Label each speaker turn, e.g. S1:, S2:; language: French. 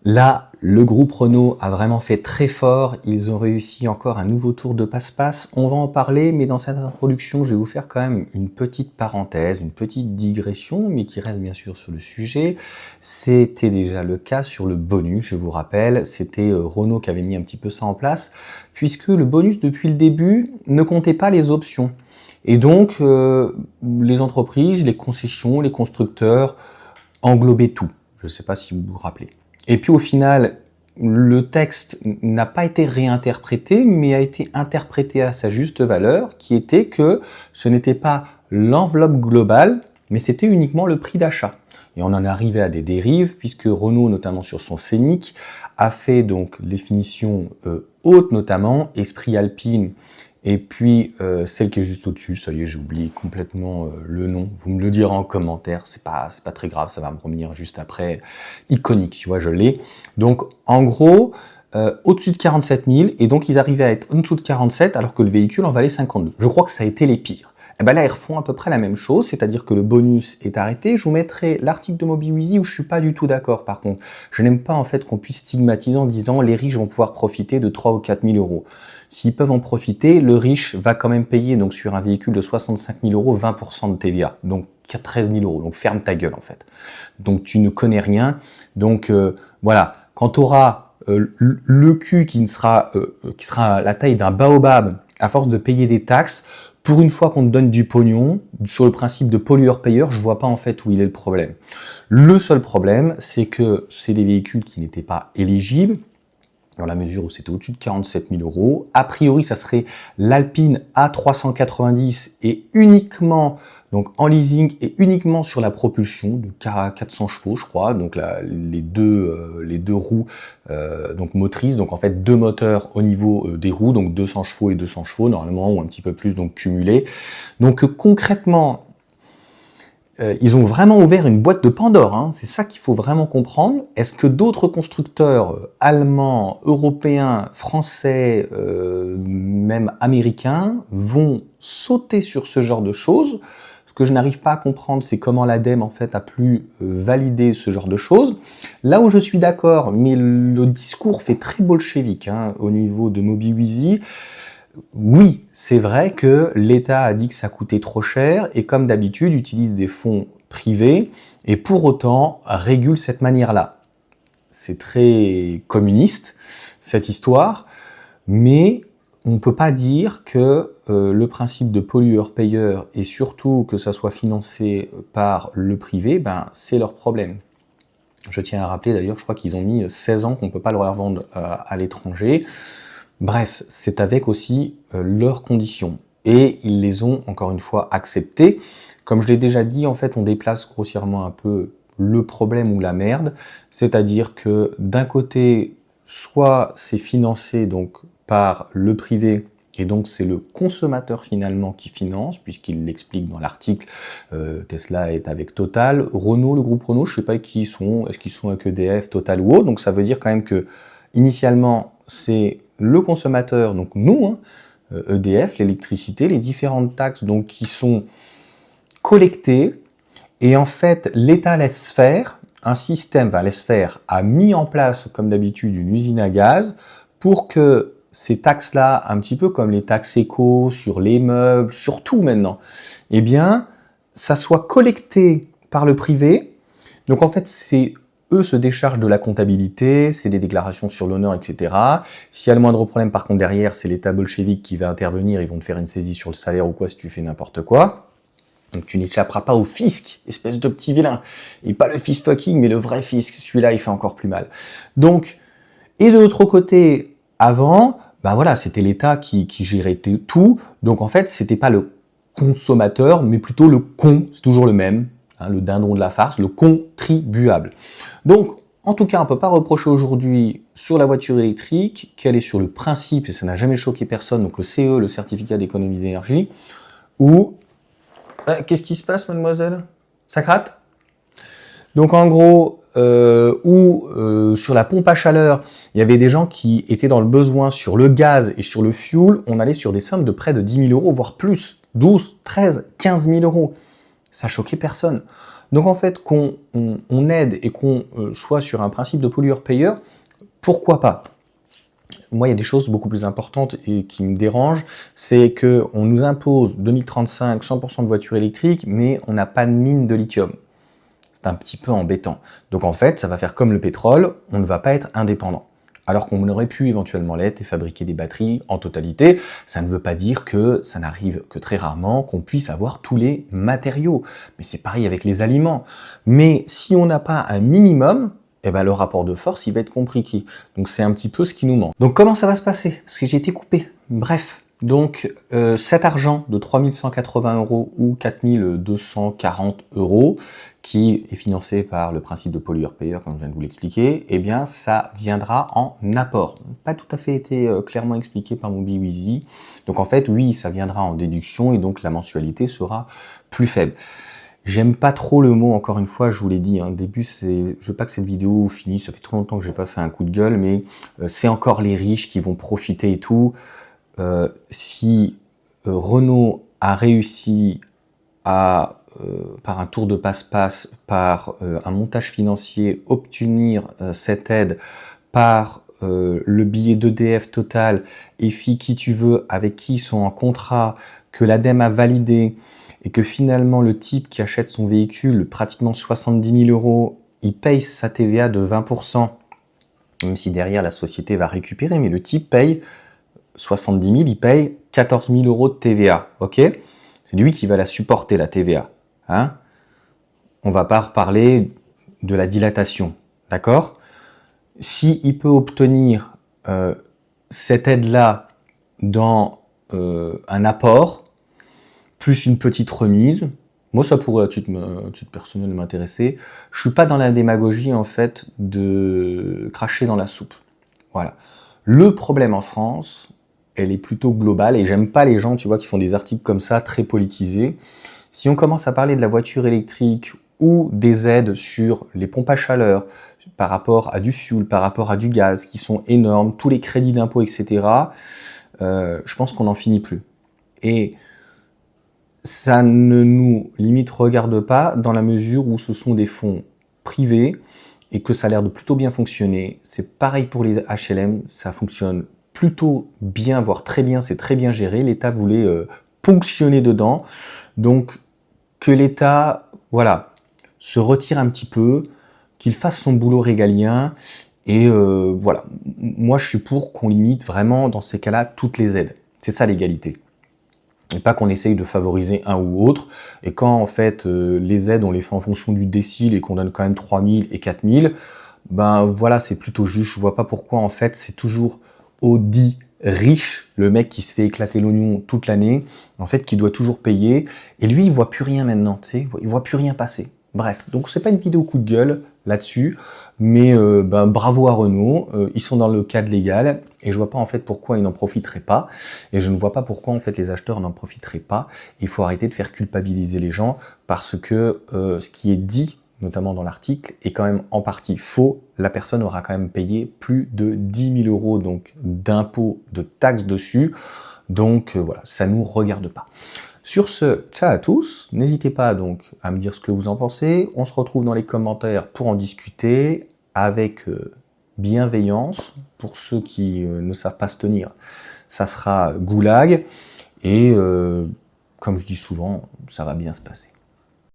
S1: Là, le groupe Renault a vraiment fait très fort. Ils ont réussi encore un nouveau tour de passe-passe. On va en parler, mais dans cette introduction, je vais vous faire quand même une petite parenthèse, une petite digression, mais qui reste bien sûr sur le sujet. C'était déjà le cas sur le bonus, je vous rappelle. C'était Renault qui avait mis un petit peu ça en place, puisque le bonus, depuis le début, ne comptait pas les options. Et donc, les entreprises, les concessions, les constructeurs englobaient tout. Je ne sais pas si vous vous rappelez. Et puis au final, le texte n'a pas été réinterprété, mais a été interprété à sa juste valeur, qui était que ce n'était pas l'enveloppe globale, mais c'était uniquement le prix d'achat. Et on en est arrivé à des dérives, puisque Renault, notamment sur son Scénic, a fait donc les finitions hautes, notamment, Esprit Alpine, et puis celle qui est juste au-dessus, ça y est, j'ai oublié complètement le nom. Vous me le direz en commentaire, c'est pas très grave, ça va me revenir juste après. Iconique, tu vois, je l'ai. Donc en gros, au-dessus de 47 000, et donc ils arrivaient à être en dessous de 47, alors que le véhicule en valait 52. Je crois que ça a été les pires. Et ben là, ils refont à peu près la même chose, c'est-à-dire que le bonus est arrêté. Je vous mettrai l'article de MobiWheezy où je suis pas du tout d'accord, par contre. Je n'aime pas en fait qu'on puisse stigmatiser en disant les riches vont pouvoir profiter de 3 ou 4 000 euros. S'ils peuvent en profiter, le riche va quand même payer donc sur un véhicule de 65 000 euros 20% de TVA, donc 13 000 euros. Donc ferme ta gueule en fait. Donc tu ne connais rien. Donc voilà, quand tu auras le cul qui sera la taille d'un baobab à force de payer des taxes, pour une fois qu'on te donne du pognon, sur le principe de pollueur-payeur, je vois pas en fait où il est le problème. Le seul problème, c'est que c'est des véhicules qui n'étaient pas éligibles, dans la mesure où c'était au-dessus de 47 000 euros. A priori, ça serait l'Alpine A390 et uniquement donc en leasing et uniquement sur la propulsion, de 400 chevaux, je crois. Donc les deux roues donc motrices, donc en fait deux moteurs au niveau des roues, donc 200 chevaux et 200 chevaux normalement ou un petit peu plus donc cumulés. Donc concrètement, ils ont vraiment ouvert une boîte de Pandore, hein. C'est ça qu'il faut vraiment comprendre. Est-ce que d'autres constructeurs allemands, européens, français, même américains, vont sauter sur ce genre de choses? Ce que je n'arrive pas à comprendre, c'est comment l'ADEME en fait a pu valider ce genre de choses. Là où je suis d'accord, mais le discours fait très bolchevique hein, au niveau de MobiWheezy. Oui, c'est vrai que l'État a dit que ça coûtait trop cher et comme d'habitude utilise des fonds privés et pour autant régule cette manière-là. C'est très communiste cette histoire, mais on ne peut pas dire que le principe de pollueur-payeur et surtout que ça soit financé par le privé, ben c'est leur problème. Je tiens à rappeler d'ailleurs, je crois qu'ils ont mis 16 ans qu'on ne peut pas leur vendre à l'étranger. Bref, c'est avec aussi leurs conditions. Et ils les ont, encore une fois, acceptées. Comme je l'ai déjà dit, en fait, on déplace grossièrement un peu le problème ou la merde. C'est-à-dire que d'un côté, soit c'est financé donc par le privé, et donc c'est le consommateur finalement qui finance, puisqu'il l'explique dans l'article, Tesla est avec Total. Renault, le groupe Renault, je ne sais pas qui ils sont, est-ce qu'ils sont avec EDF, Total ou autre. Donc ça veut dire quand même que, initialement, c'est le consommateur, donc nous, hein, EDF, l'électricité, les différentes taxes donc qui sont collectées, et en fait l'État laisse faire, un système, laisse faire, a mis en place comme d'habitude une usine à gaz pour que ces taxes-là, un petit peu comme les taxes éco sur les meubles, sur tout maintenant, eh bien ça soit collecté par le privé. Donc en fait c'est eux se déchargent de la comptabilité, c'est des déclarations sur l'honneur, etc. S'il y a le moindre problème, par contre, derrière, c'est l'État bolchevique qui va intervenir, ils vont te faire une saisie sur le salaire ou quoi si tu fais n'importe quoi. Donc tu n'échapperas pas au fisc, espèce de petit vilain. Et pas le fist fucking, mais le vrai fisc. Celui-là, il fait encore plus mal. Donc, et de l'autre côté, avant, ben voilà, c'était l'État qui gérait tout. Donc en fait, c'était pas le consommateur, mais plutôt le con, c'est toujours le même. Hein, le dindon de la farce, le contribuable. Donc, en tout cas, on ne peut pas reprocher aujourd'hui sur la voiture électrique qu'elle est sur le principe, et ça n'a jamais choqué personne, donc le CE, le certificat d'économie d'énergie, où... qu'est-ce qui se passe, mademoiselle? Ça gratte? Donc en gros, sur la pompe à chaleur, il y avait des gens qui étaient dans le besoin sur le gaz et sur le fuel, on allait sur des sommes de près de 10 000 euros, voire plus, 12, 13, 15 000 euros. Ça choquait personne. Donc en fait, on aide et qu'on soit sur un principe de pollueur-payeur, pourquoi pas? Moi, il y a des choses beaucoup plus importantes et qui me dérangent, c'est qu'on nous impose 2035 100% de voitures électriques, mais on n'a pas de mine de lithium. C'est un petit peu embêtant. Donc en fait, ça va faire comme le pétrole, on ne va pas être indépendant. Alors qu'on aurait pu éventuellement l'être et fabriquer des batteries en totalité. Ça ne veut pas dire que ça n'arrive que très rarement qu'on puisse avoir tous les matériaux. Mais c'est pareil avec les aliments. Mais si on n'a pas un minimum, eh ben le rapport de force, il va être compliqué. Donc c'est un petit peu ce qui nous manque. Donc comment ça va se passer? Parce que j'ai été coupé. Bref. Donc cet argent de 3180 € ou 4240 € qui est financé par le principe de pollueur-payeur, comme je viens de vous l'expliquer, eh bien ça viendra en apport. Pas tout à fait été clairement expliqué par mon Biwizi. Donc en fait, oui, ça viendra en déduction et donc la mensualité sera plus faible. J'aime pas trop le mot, encore une fois, je vous l'ai dit, hein, début, je veux pas que cette vidéo finisse, ça fait trop longtemps que j'ai pas fait un coup de gueule, mais c'est encore les riches qui vont profiter et tout. Si Renault a réussi à, par un tour de passe-passe, par un montage financier, obtenir cette aide par le billet d'EDF Total, EFI, qui tu veux, avec qui ils sont en contrat, que l'ADEME a validé, et que finalement le type qui achète son véhicule, pratiquement 70 000 €, il paye sa TVA de 20%, même si derrière la société va récupérer, mais le type paye 70 000, il paye 14 000 € de TVA, ok? C'est lui qui va la supporter, la TVA. Hein? On va pas reparler de la dilatation, d'accord? S'il peut obtenir cette aide-là dans un apport, plus une petite remise, moi ça pourrait à titre personnel m'intéresser. Je suis pas dans la démagogie en fait de cracher dans la soupe. Voilà. Le problème en France, elle est plutôt globale et j'aime pas les gens, tu vois, qui font des articles comme ça, très politisés. Si on commence à parler de la voiture électrique ou des aides sur les pompes à chaleur, par rapport à du fuel, par rapport à du gaz, qui sont énormes, tous les crédits d'impôt, etc., je pense qu'on n'en finit plus. Et ça ne nous limite regarde pas dans la mesure où ce sont des fonds privés et que ça a l'air de plutôt bien fonctionner. C'est pareil pour les HLM, ça fonctionne plutôt bien, voire très bien, c'est très bien géré. L'État voulait ponctionner dedans. Donc que l'État, voilà, se retire un petit peu, qu'il fasse son boulot régalien. Et voilà, moi je suis pour qu'on limite vraiment dans ces cas-là toutes les aides. C'est ça l'égalité. Et pas qu'on essaye de favoriser un ou autre, et quand en fait les aides on les fait en fonction du décile et qu'on donne quand même 3000 et 4000, ben voilà, c'est plutôt juste. Je vois pas pourquoi en fait c'est toujours au dit riche, le mec qui se fait éclater l'oignon toute l'année, en fait qui doit toujours payer, et lui il voit plus rien maintenant, tu sais, il voit plus rien passer. Bref, donc c'est pas une vidéo coup de gueule là-dessus, mais ben, bravo à Renault, ils sont dans le cadre légal, et je vois pas en fait pourquoi ils n'en profiteraient pas, et je ne vois pas pourquoi en fait les acheteurs n'en profiteraient pas. Il faut arrêter de faire culpabiliser les gens, parce que ce qui est dit, notamment dans l'article, est quand même en partie faux. La personne aura quand même payé plus de 10 000 € donc d'impôts, de taxes dessus, donc voilà, ça nous regarde pas. Sur ce, ciao à tous, n'hésitez pas donc à me dire ce que vous en pensez, on se retrouve dans les commentaires pour en discuter avec bienveillance. Pour ceux qui ne savent pas se tenir, ça sera goulag, et comme je dis souvent, ça va bien se passer.